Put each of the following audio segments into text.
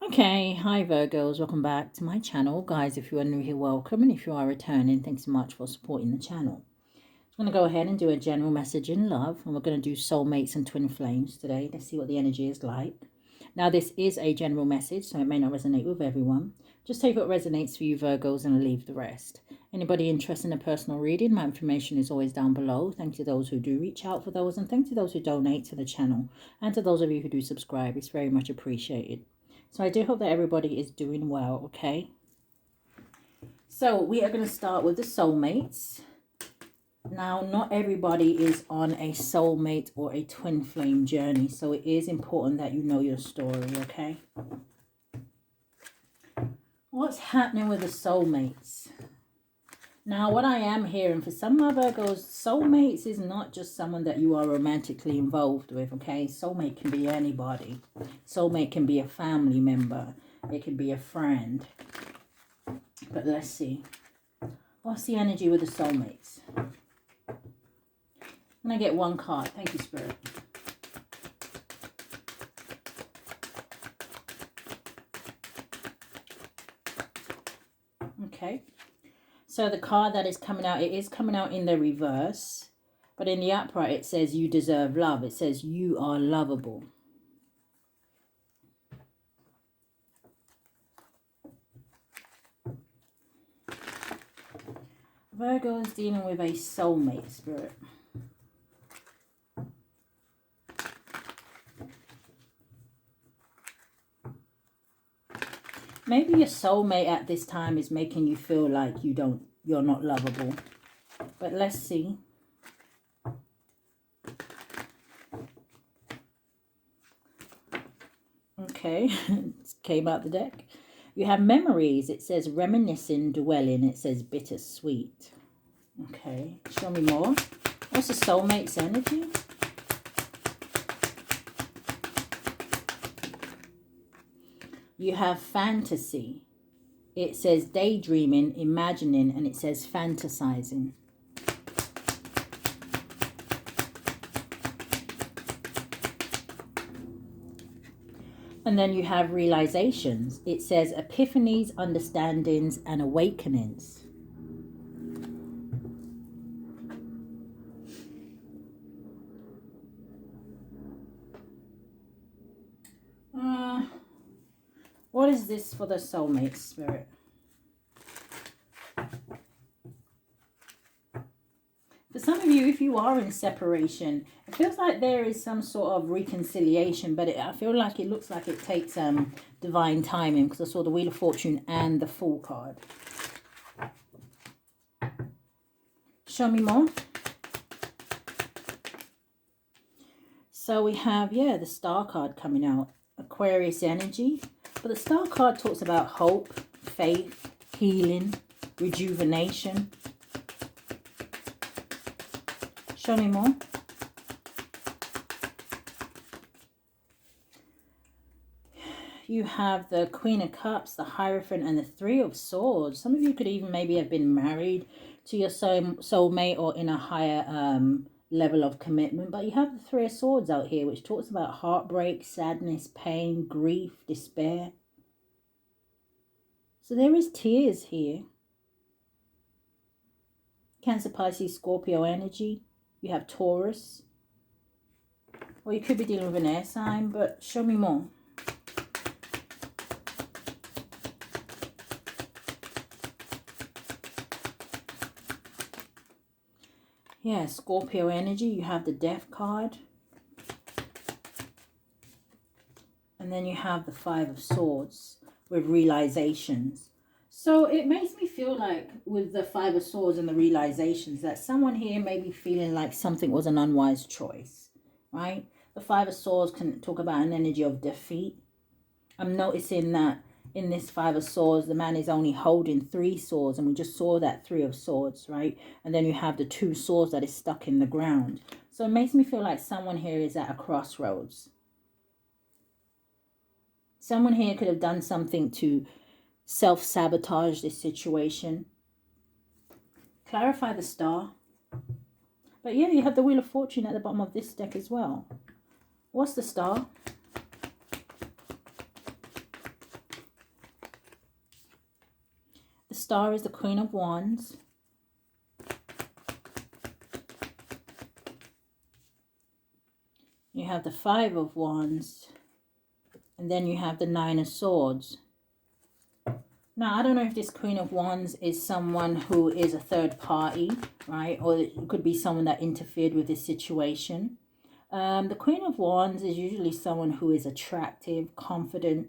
Okay, hi Virgos, welcome back to my channel. Guys, if you are new here, welcome, and if you are returning, thanks so much for supporting the channel. I'm going to go ahead and do a general message in love, and we're going to do soulmates and twin flames today. Let's see what the energy is like. Now, this is a general message, so it may not resonate with everyone. Just take what resonates for you, Virgos, and leave the rest. Anybody interested in a personal reading, my information is always down below. Thank you to those who do reach out for those, and thank you to those who donate to the channel, and to those of you who do subscribe. It's very much appreciated. So I do hope that everybody is doing well, okay? So we are going to start with the soulmates. Now, not everybody is on a soulmate or a twin flame journey, so it is important that you know your story, okay? What's happening with the soulmates? Now, what I am hearing for some of Virgos, soulmates is not just someone that you are romantically involved with, okay? Soulmate can be anybody. Soulmate can be a family member. It can be a friend. But let's see. What's the energy with the soulmates? Can I get one card? Thank you, Spirit. Okay. So the card that is coming out, it is coming out in the reverse. But in the upright, it says you deserve love. It says you are lovable. Virgo is dealing with a soulmate, Spirit. Maybe your soulmate at this time is making you feel like you're not lovable. But let's see. Okay, it came out the deck. You have memories. It says reminiscing, dwelling. It says bittersweet. Okay, show me more. What's the soulmate's energy? You have fantasy. It says daydreaming, imagining, and it says fantasizing. And then you have realizations. It says epiphanies, understandings, and awakenings. What is this for the soulmate, Spirit? For some of you, if you are in separation, it feels like there is some sort of reconciliation, but I feel like it looks like it takes divine timing, because I saw the Wheel of Fortune and the Fool card. Show me more. So we have, the Star card coming out. Aquarius energy. But the Star card talks about hope, faith, healing, rejuvenation. Show me more. You have the Queen of Cups, the Hierophant, and the Three of Swords. Some of you could even maybe have been married to your soulmate or in a higher level of commitment. But you have the Three of Swords out here, which talks about heartbreak, sadness, pain, grief, despair. So there is tears here. Cancer, Pisces, Scorpio energy. You have Taurus. Or you could be dealing with an air sign, but show me more. Yeah, Scorpio energy. You have the Death card. And then you have the Five of Swords with realizations. So it makes me feel like with the Five of Swords and the realizations that someone here may be feeling like something was an unwise choice, right? The Five of Swords can talk about an energy of defeat. I'm noticing that in this Five of Swords, the man is only holding 3 swords, and we just saw that Three of Swords, right? And then you have the 2 swords that is stuck in the ground. So it makes me feel like someone here is at a crossroads. Someone here could have done something to self-sabotage this situation. Clarify the Star. But yeah, you have the Wheel of Fortune at the bottom of this deck as well. What's the Star? Star is the Queen of Wands. You have the Five of Wands. And then you have the Nine of Swords. Now, I don't know if this Queen of Wands is someone who is a third party, right? Or it could be someone that interfered with this situation. The Queen of Wands is usually someone who is attractive, confident.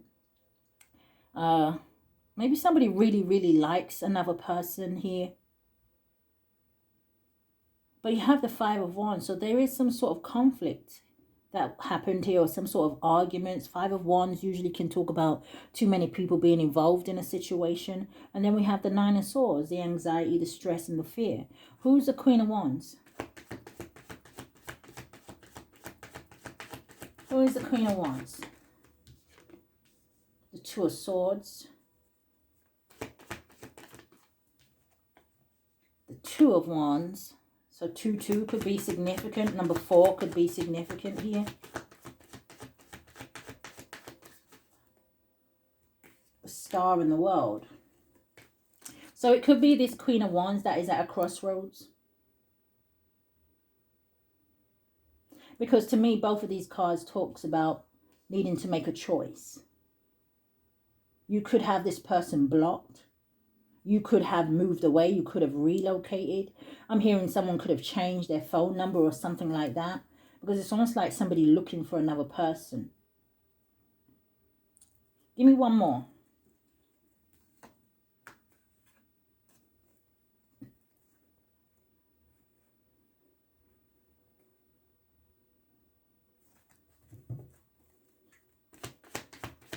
Maybe somebody really, really likes another person here. But you have the Five of Wands, so there is some sort of conflict that happened here, or some sort of arguments. Five of Wands usually can talk about too many people being involved in a situation. And then we have the Nine of Swords, the anxiety, the stress, and the fear. Who's the Queen of Wands? Who is the Queen of Wands? The Two of Swords. The Two of Wands. So 2 could be significant. Number 4 could be significant here. The Star in the World. So it could be this Queen of Wands that is at a crossroads. Because to me, both of these cards talks about needing to make a choice. You could have this person blocked. You could have moved away. You could have relocated. I'm hearing someone could have changed their phone number or something like that. Because it's almost like somebody looking for another person. Give me one more.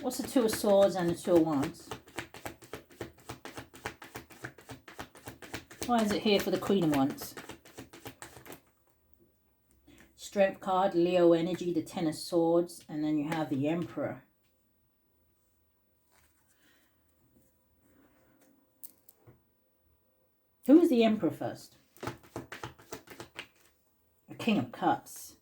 What's the Two of Swords and the Two of Wands? Why is it here for the Queen of Wands? Strength card, Leo energy, the Ten of Swords, and then you have the Emperor. Who is the Emperor first? The King of Cups.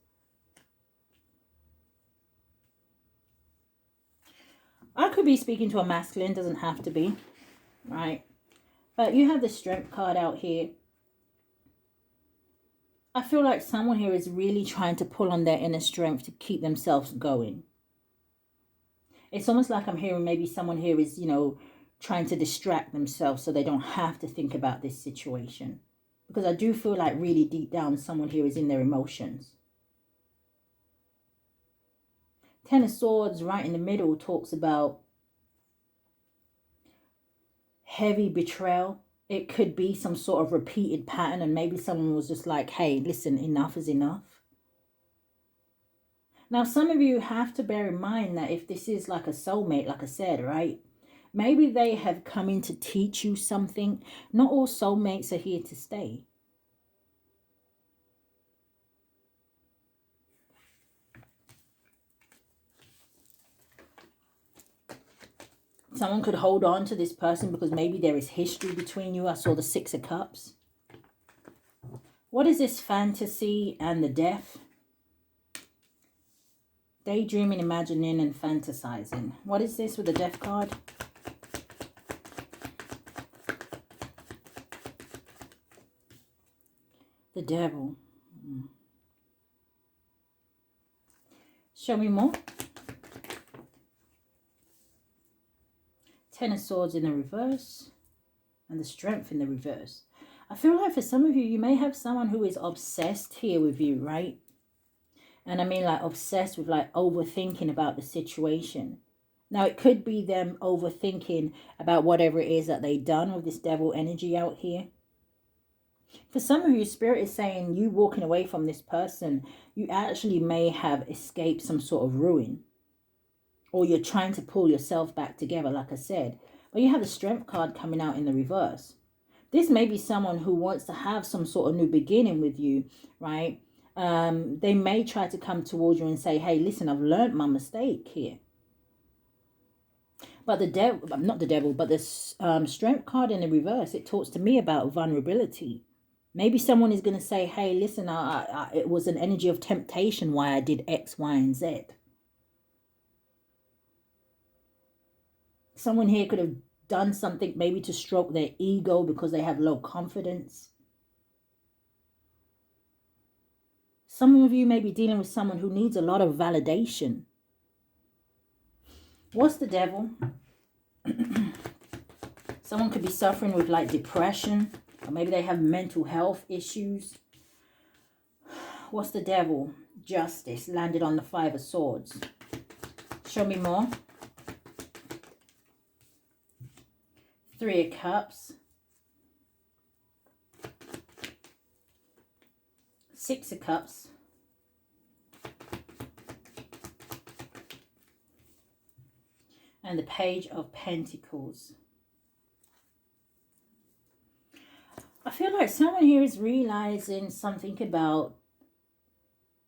I could be speaking to a masculine, doesn't have to be, right? But you have the Strength card out here. I feel like someone here is really trying to pull on their inner strength to keep themselves going. It's almost like I'm hearing maybe someone here is, you know, trying to distract themselves so they don't have to think about this situation. Because I do feel like really deep down someone here is in their emotions. Ten of Swords right in the middle talks about heavy betrayal. It could be some sort of repeated pattern, and maybe someone was just like, hey, listen, enough is enough. Now, some of you have to bear in mind that if this is like a soulmate, like I said, right? Maybe they have come in to teach you something. Not all soulmates are here to stay. Someone could hold on to this person because maybe there is history between you. I saw the Six of Cups. What is this fantasy and the death? Daydreaming, imagining, and fantasizing. What is this with the Death card? The Devil. Show me more. Ten of Swords in the reverse. And the Strength in the reverse. I feel like for some of you, you may have someone who is obsessed here with you, right? And I mean like obsessed with like overthinking about the situation. Now it could be them overthinking about whatever it is that they've done with this devil energy out here. For some of you, Spirit is saying you walking away from this person, you actually may have escaped some sort of ruin. Or you're trying to pull yourself back together, like I said. But you have the Strength card coming out in the reverse. This may be someone who wants to have some sort of new beginning with you, right? They may try to come towards you and say, hey, listen, I've learned my mistake here. But the devil, not the devil, but the Strength card in the reverse, it talks to me about vulnerability. Maybe someone is going to say, hey, listen, it was an energy of temptation why I did X, Y, and Z. Someone here could have done something maybe to stroke their ego because they have low confidence. Some of you may be dealing with someone who needs a lot of validation. What's the devil? Someone could be suffering with like depression, or maybe they have mental health issues. What's the devil? Justice landed on the 5 of Swords. Show me more. 3 of Cups. 6 of Cups. And the Page of Pentacles. I feel like someone here is realizing something about,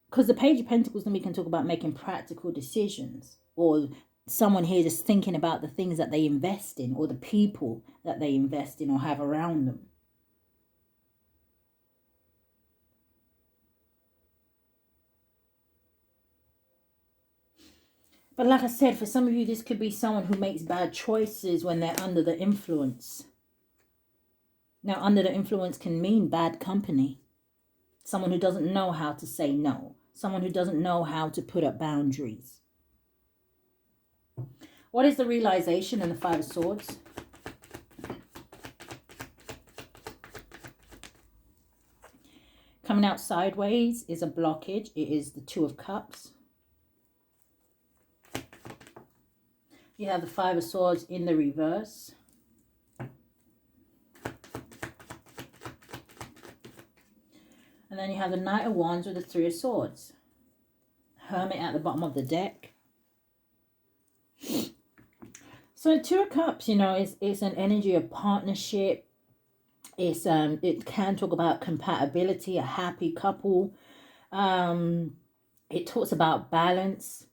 because the Page of Pentacles, then we can talk about making practical decisions, or someone here just thinking about the things that they invest in, or the people that they invest in or have around them. But like I said, for some of you, this could be someone who makes bad choices when they're under the influence. Now, under the influence can mean bad company. Someone who doesn't know how to say no. Someone who doesn't know how to put up boundaries. What is the realization in the 5 of Swords? Coming out sideways is a blockage. It is the 2 of Cups. You have the 5 of Swords in the reverse. And then you have the Knight of Wands with the 3 of Swords. Hermit at the bottom of the deck. So 2 of Cups, you know, it's an energy of partnership. It can talk about compatibility, a happy couple. It talks about balance,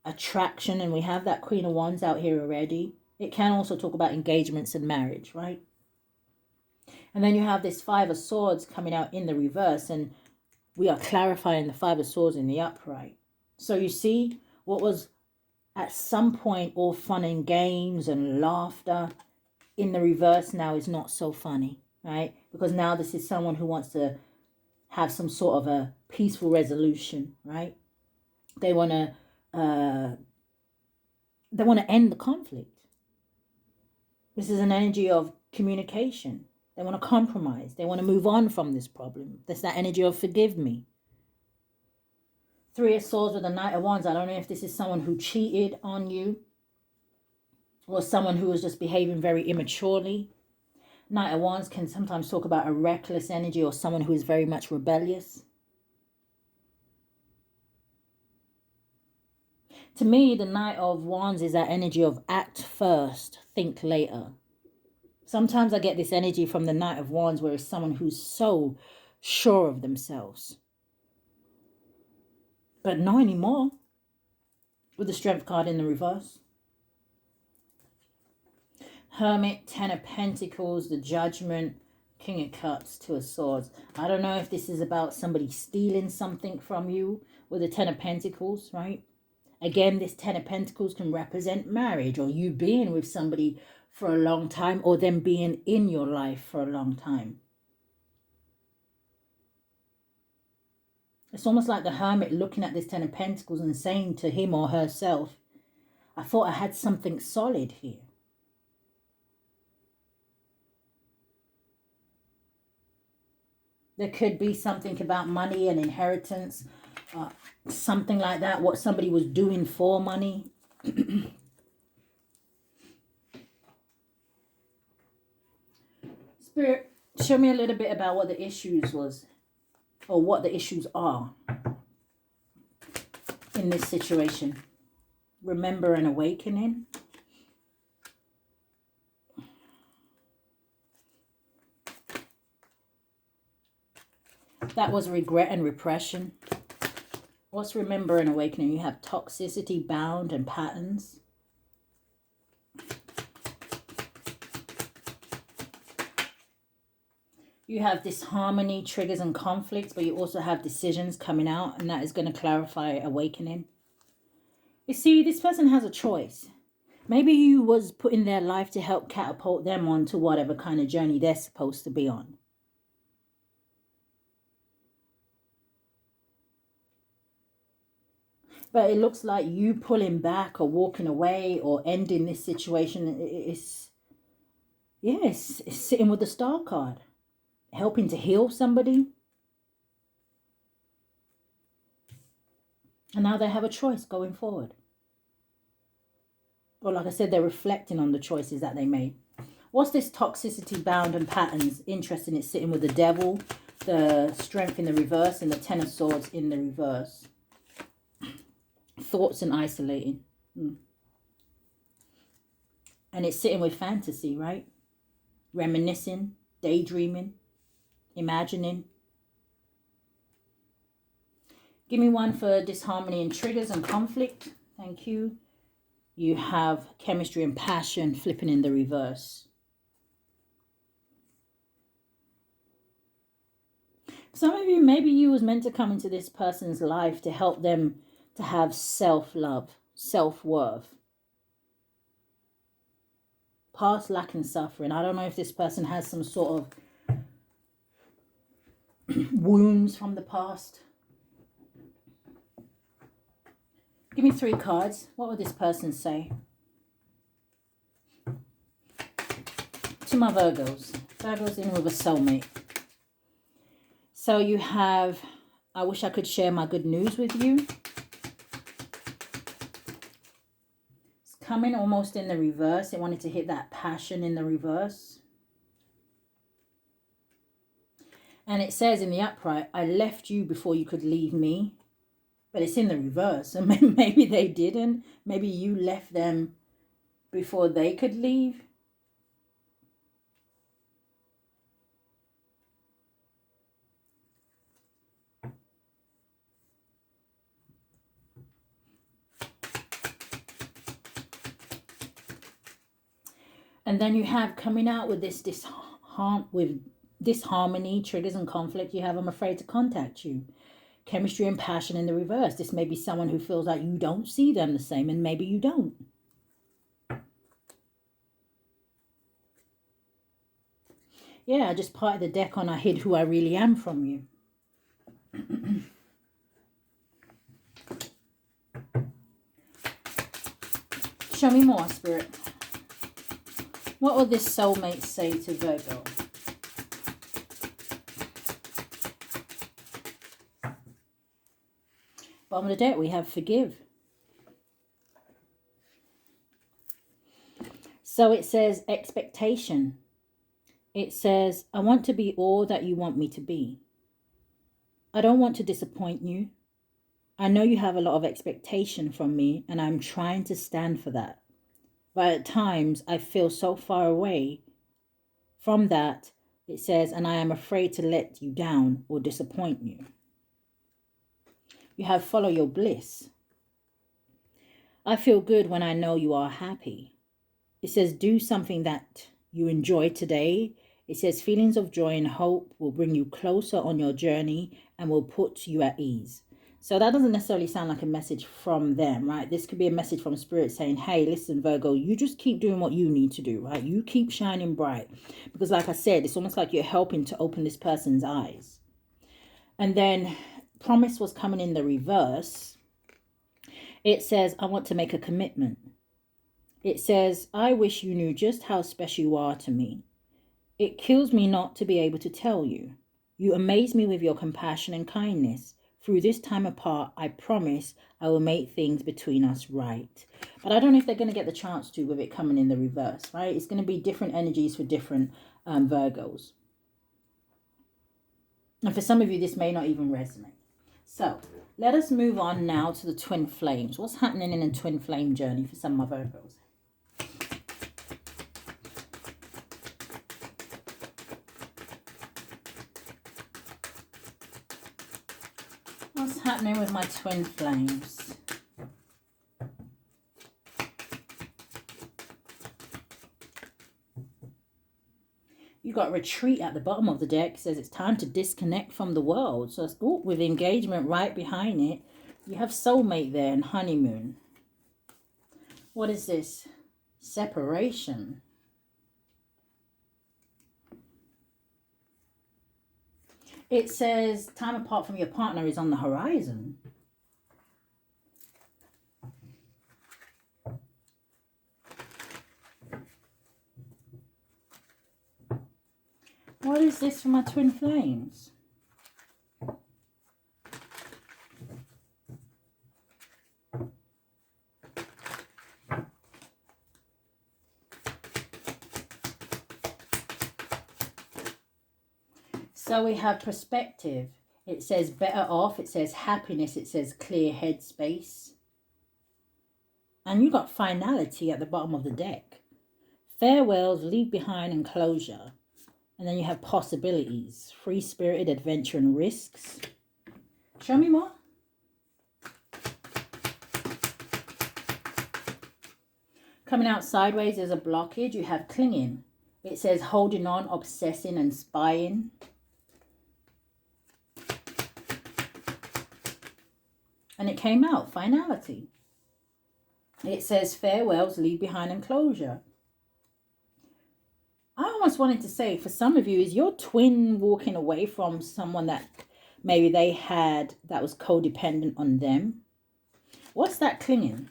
attraction, and we have that Queen of Wands out here already. It can also talk about engagements and marriage, right? And then you have this 5 of Swords coming out in the reverse, and we are clarifying the 5 of Swords in the upright. So you see, what was at some point all fun and games and laughter in the reverse now is not so funny, right? Because now this is someone who wants to have some sort of a peaceful resolution, right? They want to end the conflict. This is an energy of communication. They want to compromise. They want to move on from this problem. That's that energy of forgive me. 3 of Swords with the Knight of Wands. I don't know if this is someone who cheated on you, or someone who was just behaving very immaturely. Knight of Wands can sometimes talk about a reckless energy, or someone who is very much rebellious. To me, the Knight of Wands is that energy of act first, think later. Sometimes I get this energy from the Knight of Wands where it's someone who's so sure of themselves. But not anymore. With the Strength card in the reverse. Hermit, 10 of Pentacles, the Judgment, King of Cups, 2 of Swords. I don't know if this is about somebody stealing something from you with the 10 of Pentacles, right? Again, this 10 of Pentacles can represent marriage, or you being with somebody for a long time, or them being in your life for a long time. It's almost like the Hermit looking at this 10 of Pentacles and saying to him or herself, I thought I had something solid here. There could be something about money and inheritance, something like that, what somebody was doing for money. Spirit, show me a little bit about what the issues was, or what the issues are in this situation. Remember an awakening. That was regret and repression. What's remember and awakening? You have toxicity, bound, and patterns. You have disharmony, triggers, and conflicts, but you also have decisions coming out, and that is going to clarify awakening. You see, this person has a choice. Maybe you was put in their life to help catapult them on to whatever kind of journey they're supposed to be on. But it looks like you pulling back or walking away or ending this situation. It's sitting with the Star card. Helping to heal somebody. And now they have a choice going forward. Or like I said, they're reflecting on the choices that they made. What's this toxicity, bound, and patterns? Interesting, it's sitting with the Devil, the Strength in the reverse, and the Ten of Swords in the reverse. Thoughts and isolating. And it's sitting with fantasy, right? Reminiscing, daydreaming, imagining. Give me one for disharmony and triggers and conflict. Thank you. You have chemistry and passion flipping in the reverse. Some of you, maybe you was meant to come into this person's life to help them to have self-love, self-worth. Past lack and suffering. I don't know if this person has some sort of wounds from the past. Give me 3 cards. What would this person say? To my Virgos. Virgos in with a soulmate. So you have, I wish I could share my good news with you. It's coming almost in the reverse. It wanted to hit that passion in the reverse. And it says in the upright, I left you before you could leave me. But it's in the reverse. And maybe they didn't. Maybe you left them before they could leave. And then you have coming out with this disharmony, triggers and conflict. You have, I'm afraid to contact you. Chemistry and passion in the reverse. This may be someone who feels like you don't see them the same, and maybe you don't. Yeah, I just parted the deck on I hid who I really am from you. Show me more, Spirit. What will this soulmate say to Virgo? Bottom of the deck, we have forgive. So it says expectation. It says, I want to be all that you want me to be. I don't want to disappoint you. I know you have a lot of expectation from me, and I'm trying to stand for that. But at times, I feel so far away from that. It says, and I am afraid to let you down or disappoint you. You have follow your bliss. I feel good when I know you are happy. It says do something that you enjoy today. It says feelings of joy and hope will bring you closer on your journey and will put you at ease. So that doesn't necessarily sound like a message from them, right? This could be a message from Spirit saying, hey, listen, Virgo, you just keep doing what you need to do, right? You keep shining bright. Because like I said, it's almost like you're helping to open this person's eyes. And then promise was coming in the reverse. It says, I want to make a commitment. It says, I wish you knew just how special you are to me. It kills me not to be able to tell you. You amaze me with your compassion and kindness. Through this time apart, I promise I will make things between us right. But I don't know if they're going to get the chance to with it coming in the reverse, right? It's going to be different energies for different Virgos. And for some of you, this may not even resonate. So let us move on now to the twin flames. What's happening in a twin flame journey for some of my Virgos? What's happening with my twin flames? You got retreat at the bottom of the deck. It says it's time to disconnect from the world. So it's, with engagement right behind it, you have soulmate there and honeymoon. What is this? Separation. It says time apart from your partner is on the horizon. What is this for my twin flames? So we have perspective. It says better off. It says happiness. It says clear headspace. And you got finality at the bottom of the deck. Farewells, leave behind, and closure. And then you have possibilities. Free-spirited, adventure, and risks. Show me more. Coming out sideways is a blockage. You have clinging. It says holding on, obsessing, and spying. And it came out, finality. It says farewells, leave behind, and closure. I almost wanted to say, for some of you, is your twin walking away from someone that maybe they had that was codependent on them? What's that clinging?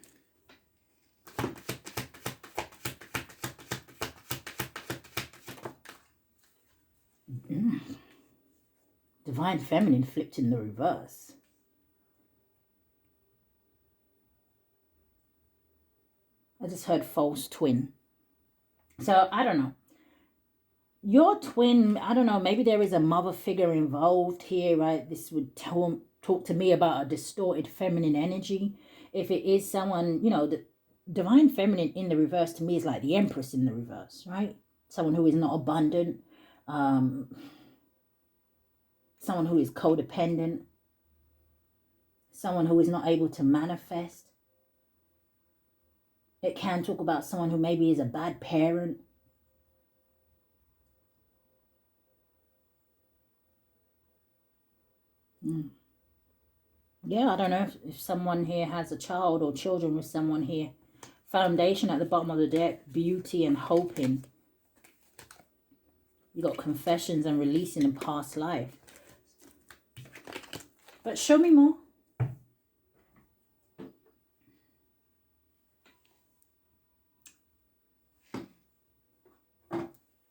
Divine Feminine flipped in the reverse. I just heard false twin. So, I don't know. Your twin, I don't know, maybe there is a mother figure involved here, right? This would talk to me about a distorted feminine energy. If it is someone, you know, the Divine Feminine in the reverse to me is like the Empress in the reverse, right? Someone who is not abundant. Someone who is codependent. Someone who is not able to manifest. It can talk about someone who maybe is a bad parent. Yeah, I don't know if someone here has a child or children with someone here. Foundation at the bottom of the deck. Beauty and hoping. You got confessions and releasing in past life. But show me more.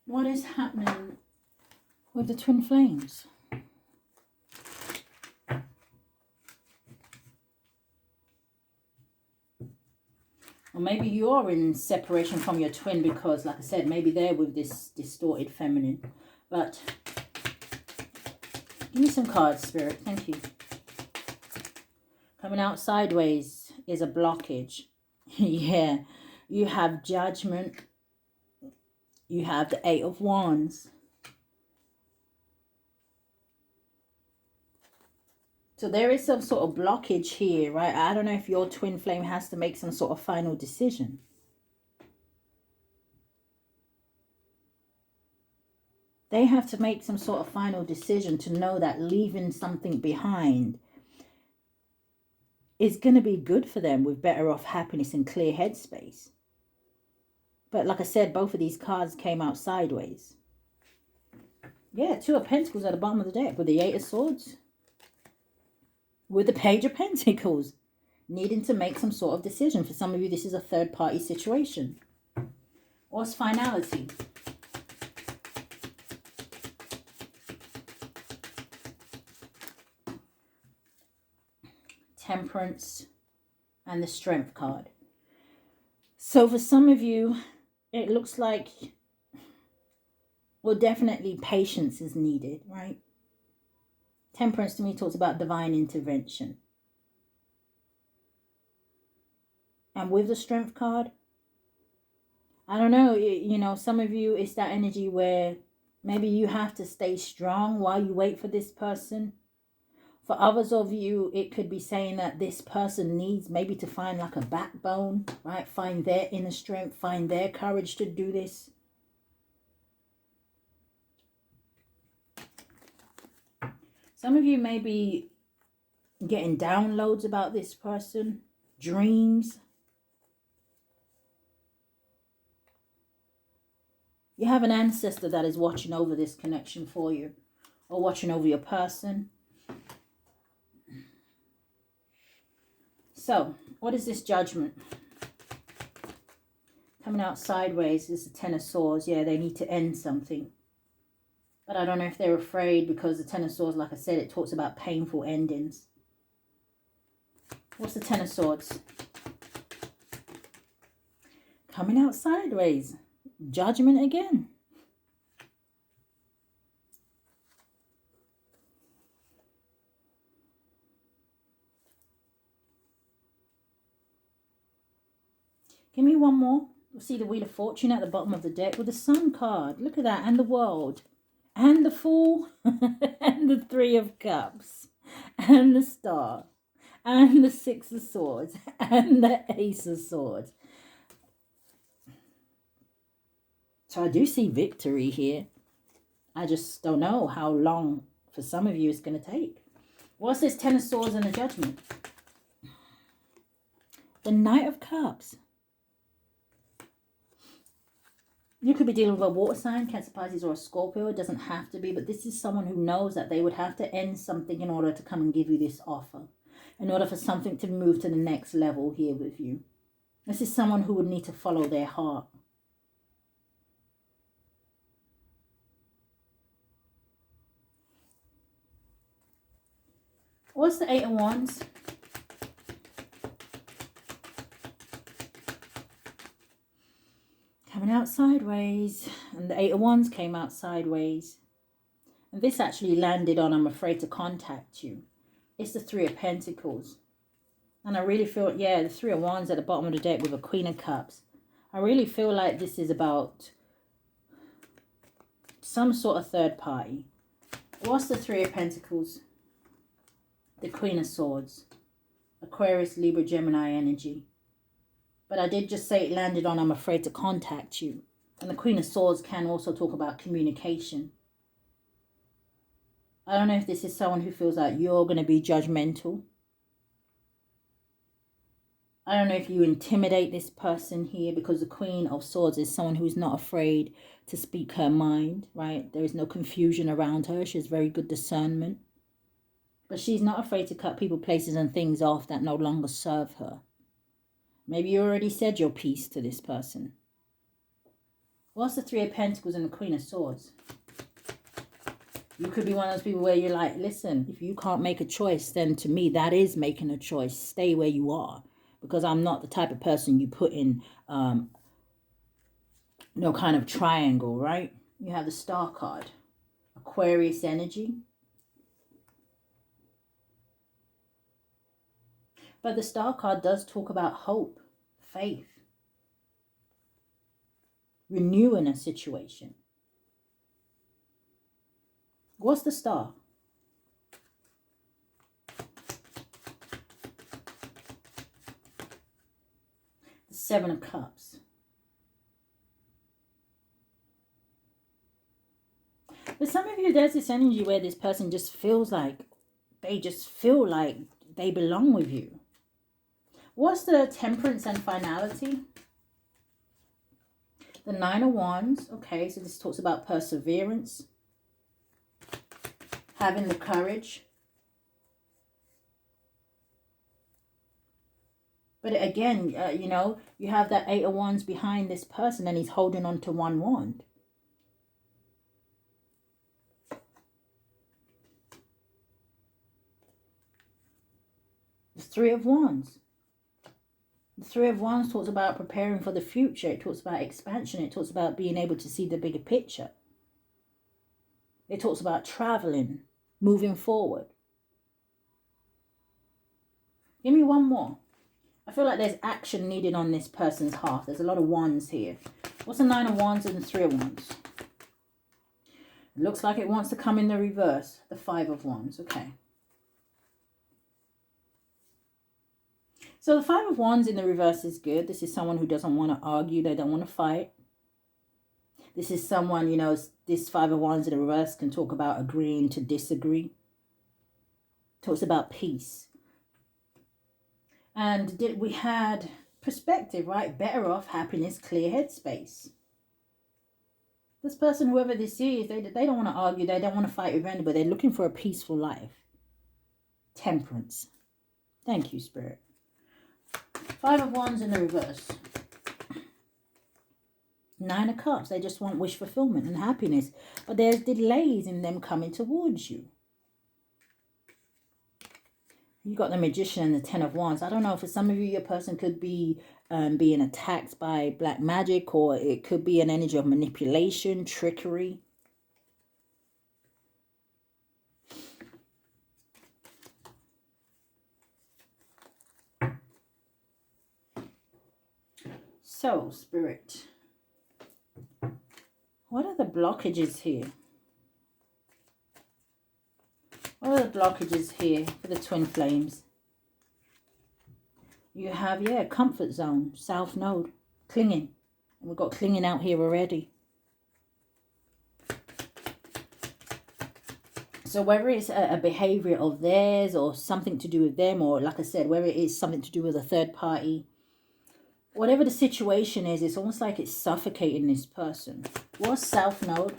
What is happening with the twin flames? Or maybe you're in separation from your twin because, like I said, maybe they're with this distorted feminine. But give me some cards, Spirit. Thank you. Coming out sideways is a blockage. Yeah. You have judgment. You have the Eight of Wands. So there is some sort of blockage here, right? I don't know if your twin flame has to make some sort of final decision. They have to make some sort of final decision to know that leaving something behind is going to be good for them with better off, happiness, and clear headspace. But like I said, both of these cards came out sideways. Yeah, Two of Pentacles at the bottom of the deck with the Eight of Swords. With the Page of Pentacles. Needing to make some sort of decision. For some of you, this is a third-party situation. What's finality? Temperance and the Strength card. So for some of you, it looks like, well, definitely patience is needed, right? Temperance to me talks about divine intervention. And with the Strength card, I don't know, you know, some of you, it's that energy where maybe you have to stay strong while you wait for this person. For others of you, it could be saying that this person needs maybe to find like a backbone, right? Find their inner strength, find their courage to do this. Some of you may be getting downloads about this person, dreams. You have an ancestor that is watching over this connection for you, or watching over your person. So, what is this Judgment? Coming out sideways is the Ten of Swords. Yeah, they need to end something. But I don't know if they're afraid, because the Ten of Swords, like I said, it talks about painful endings. What's the Ten of Swords? Coming out sideways. Judgment again. Give me one more. We'll see the Wheel of Fortune at the bottom of the deck with the Sun card. Look at that. And the World. And the Fool. And the Three of Cups. And the Star. And the Six of Swords. And the Ace of Swords. So I do see victory here. I just don't know how long for some of you it's going to take. What's this Ten of Swords and the Judgment? The Knight of Cups. You could be dealing with a water sign, Cancer, Pisces, or a Scorpio. It doesn't have to be, but this is someone who knows that they would have to end something in order to come and give you this offer. In order for something to move to the next level here with you. This is someone who would need to follow their heart. What's the Eight of Wands? Coming out sideways. And the Eight of Wands came out sideways. And this actually landed on, I'm afraid to contact you. It's the Three of Pentacles. And I really feel, yeah, the Three of Wands at the bottom of the deck with a Queen of Cups. I really feel like this is about some sort of third party. What's the Three of Pentacles? The Queen of Swords. Aquarius, Libra, Gemini energy. But I did just say it landed on, I'm afraid to contact you. And the Queen of Swords can also talk about communication. I don't know if this is someone who feels like you're going to be judgmental. I don't know if you intimidate this person here, because the Queen of Swords is someone who's not afraid to speak her mind, right? There is no confusion around her. She has very good discernment. But she's not afraid to cut people, places, and things off that no longer serve her. Maybe you already said your piece to this person. What's the Three of Pentacles and the Queen of Swords? You could be one of those people where you're like, listen, if you can't make a choice, then to me, that is making a choice. Stay where you are. Because I'm not the type of person you put in no kind of triangle, right? You have the Star card. Aquarius energy. But the Star card does talk about hope, faith, renewing a situation. What's the Star? The Seven of Cups. For some of you, there's this energy where this person just feels like, they just feel like they belong with you. What's the Temperance and Finality? The Nine of Wands. Okay, so this talks about perseverance. Having the courage. But again, you know, you have that Eight of Wands behind this person and he's holding on to one wand. The Three of Wands. The Three of Wands talks about preparing for the future. It talks about expansion. It talks about being able to see the bigger picture. It talks about traveling, moving forward. Give me one more. I feel like there's action needed on this person's half. There's a lot of wands here. What's the Nine of Wands and the Three of Wands? It looks like it wants to come in the reverse. The Five of Wands. Okay. So the Five of Wands in the reverse is good. This is someone who doesn't want to argue. They don't want to fight. This is someone, you know, this Five of Wands in the reverse can talk about agreeing to disagree. Talks about peace. And we had perspective, right? Better off, happiness, clear headspace. This person, whoever this is, they don't want to argue. They don't want to fight with anybody. They're looking for a peaceful life. Temperance. Thank you, Spirit. 5 of Wands in the reverse. 9 of Cups. They just want wish fulfillment and happiness. But there's delays in them coming towards you. You got the Magician and the 10 of Wands. I don't know, for some of you, your person could be being attacked by black magic, or it could be an energy of manipulation, trickery. So, Spirit, what are the blockages here? What are the blockages here for the twin flames? You have, yeah, comfort zone, south node, clinging. And we've got clinging out here already. So whether it's a behavior of theirs or something to do with them, or like I said, whether it is something to do with a third party, whatever the situation is, it's almost like it's suffocating this person. What's south node?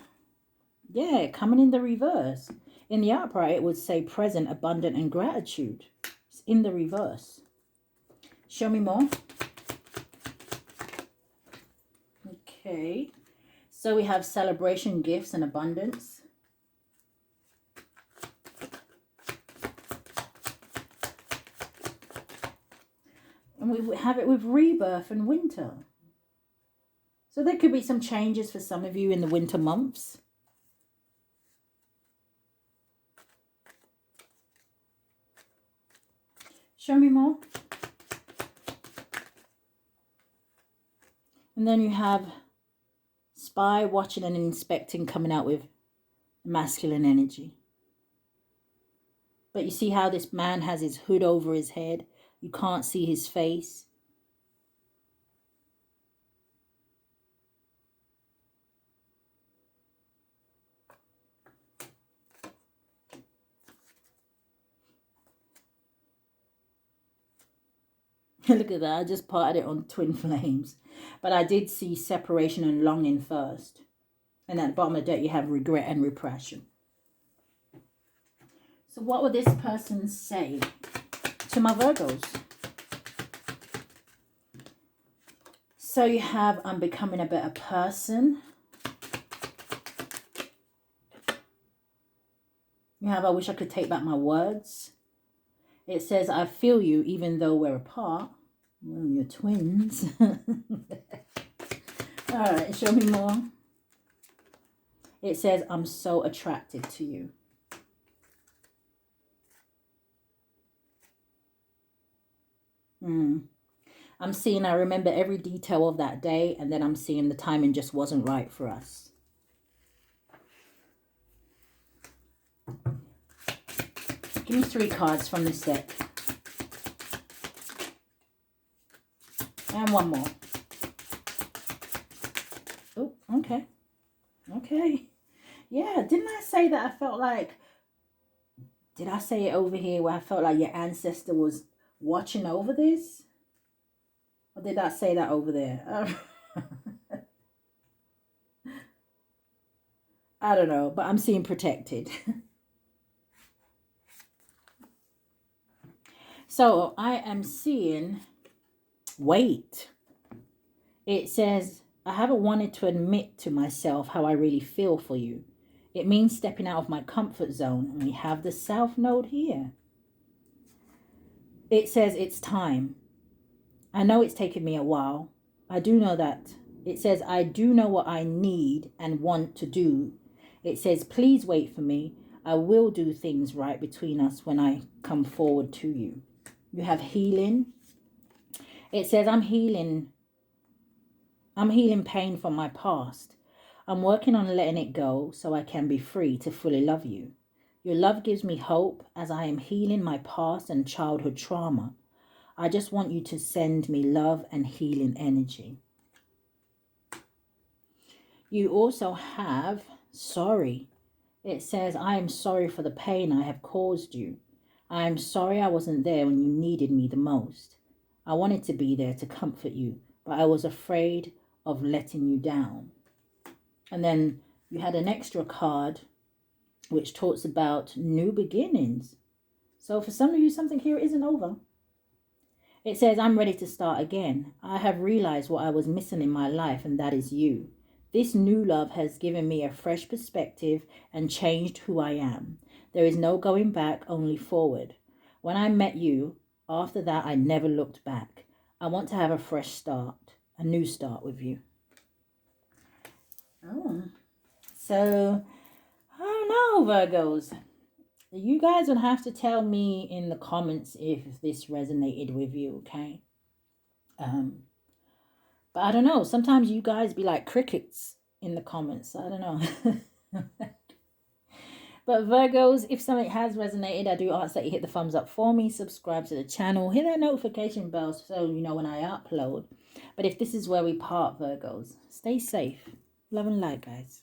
Yeah, coming in the reverse. In the upright, it would say present, abundant, and gratitude. It's in the reverse. Show me more. Okay. So we have celebration, gifts, and abundance. And we have it with rebirth and winter. So there could be some changes for some of you in the winter months. Show me more. And then you have spy, watching and inspecting, coming out with masculine energy. But you see how this man has his hood over his head. You can't see his face. Look at that. I just parted it on twin flames. But I did see separation and longing first. And at the bottom of the deck, you have regret and repression. So what would this person say to my Virgos? So you have, I'm becoming a better person. You have, I wish I could take back my words. It says, I feel you even though we're apart. Well, you're twins. All right, show me more. It says, I'm so attracted to you. I'm seeing, I remember every detail of that day, and then I'm seeing the timing just wasn't right for us. Give me 3 cards from this deck. And one more. Oh, okay. Okay. Yeah, didn't I say that I felt like... Did I say it over here where I felt like your ancestor was watching over this? Or did I say that over there? I don't know, but I'm seeing protected. So I am seeing, wait. It says, I haven't wanted to admit to myself how I really feel for you. It means stepping out of my comfort zone. And we have the south node here. It says it's time. I know it's taken me a while. I do know that. It says, I do know what I need and want to do. It says, please wait for me. I will do things right between us when I come forward to you. You have healing. It says, I'm healing pain from my past. I'm working on letting it go so I can be free to fully love you. Your love gives me hope as I am healing my past and childhood trauma. I just want you to send me love and healing energy. You also have sorry. It says, I am sorry for the pain I have caused you. I am sorry I wasn't there when you needed me the most. I wanted to be there to comfort you, but I was afraid of letting you down. And then you had an extra card which talks about new beginnings. So for some of you, something here isn't over. It says, I'm ready to start again. I have realized what I was missing in my life, and that is you. This new love has given me a fresh perspective and changed who I am. There is no going back, only forward. When I met you, after that, I never looked back. I want to have a fresh start, a new start with you. Oh, so I don't know, Virgos. You guys would have to tell me in the comments if this resonated with you, okay? But I don't know. Sometimes you guys be like crickets in the comments. I don't know. But Virgos, if something has resonated, I do ask that you hit the thumbs up for me, subscribe to the channel, hit that notification bell so you know when I upload. But if this is where we part, Virgos, stay safe. Love and light, guys.